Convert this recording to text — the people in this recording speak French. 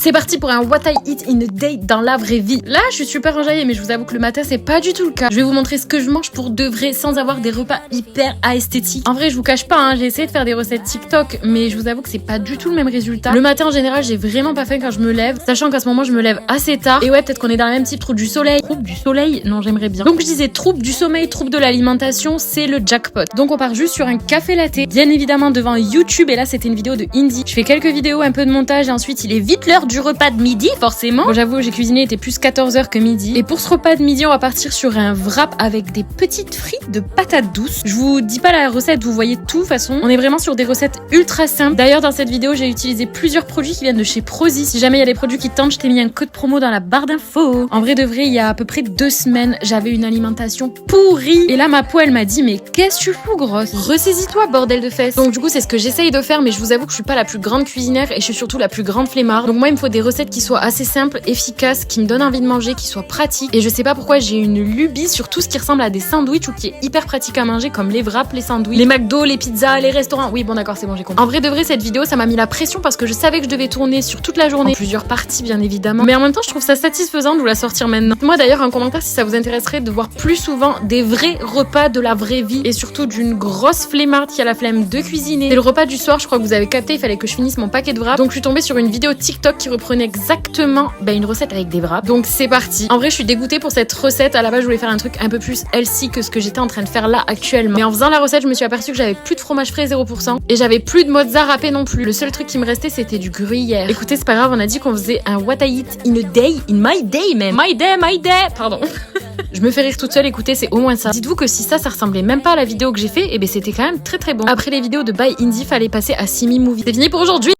C'est parti pour un What I Eat in a Day dans la vraie vie. Là, je suis super enjaillée, mais je vous avoue que le matin, c'est pas du tout le cas. Je vais vous montrer ce que je mange pour de vrai, sans avoir des repas hyper esthétiques. En vrai, je vous cache pas, hein, j'ai essayé de faire des recettes TikTok, mais je vous avoue que c'est pas du tout le même résultat. Le matin, en général, j'ai vraiment pas faim quand je me lève, sachant qu'à ce moment, je me lève assez tard. Et ouais, peut-être qu'on est dans le même type, troupe du soleil. Troupe du soleil? Non, j'aimerais bien. Donc, je disais troupe du sommeil, troupe de l'alimentation, c'est le jackpot. Donc, on part juste sur un café latte, bien évidemment devant YouTube. Et là, c'était une vidéo de Indie. Je fais quelques vidéos, un peu de montage, et ensuite, il est vite l'heure du repas de midi, forcément. Bon, j'avoue, j'ai cuisiné, il était plus 14h que midi. Et pour ce repas de midi, on va partir sur un wrap avec des petites frites de patates douces. Je vous dis pas la recette, vous voyez tout, de toute façon. On est vraiment sur des recettes ultra simples. D'ailleurs, dans cette vidéo, j'ai utilisé plusieurs produits qui viennent de chez Prozis. Si jamais il y a des produits qui tentent, je t'ai mis un code promo dans la barre d'infos. En vrai de vrai, il y a à peu près 2 semaines, j'avais une alimentation pourrie. Et là, ma peau, elle m'a dit, mais qu'est-ce que tu fous, grosse? Ressaisis-toi, bordel de fesses. Donc du coup, c'est ce que j'essaye de faire, mais je vous avoue que je suis pas la plus grande cuisinière et je suis surtout la plus grande flemmarde. Donc moi, il me faut des recettes qui soient assez simples, efficaces, qui me donnent envie de manger, qui soient pratiques. Et je sais pas pourquoi j'ai une lubie sur tout ce qui ressemble à des sandwichs ou qui est hyper pratique à manger, comme les wraps, les sandwichs, les McDo, les pizzas, les restaurants. Oui, bon d'accord, c'est bon, j'ai compris. En vrai de vrai, cette vidéo, ça m'a mis la pression parce que je savais que je devais tourner sur toute la journée, en plusieurs parties bien évidemment. Mais en même temps, je trouve ça satisfaisant de vous la sortir maintenant. Moi d'ailleurs, en commentaire si ça vous intéresserait de voir plus souvent des vrais repas de la vraie vie et surtout d'une grosse flemmarde qui a la flemme de cuisiner. C'est le repas du soir, je crois que vous avez capté, il fallait que je finisse mon paquet de wraps. Donc je suis tombée sur une vidéo TikTok qui reprenait exactement une recette avec des wraps. Donc c'est parti. En vrai, je suis dégoûtée pour cette recette. À la base, je voulais faire un truc un peu plus healthy que ce que j'étais en train de faire là actuellement. Mais en faisant la recette, je me suis aperçue que j'avais plus de fromage frais 0% et j'avais plus de mozza râpé non plus. Le seul truc qui me restait, c'était du gruyère. Écoutez, c'est pas grave, on a dit qu'on faisait un What I Eat in a Day, in my day même. My day, pardon. Je me fais rire toute seule, écoutez, c'est au moins ça. Dites-vous que si ça ressemblait même pas à la vidéo que j'ai fait, et c'était quand même très très bon. Après les vidéos de By Indie, fallait passer à Simi Movie. C'est fini pour aujourd'hui.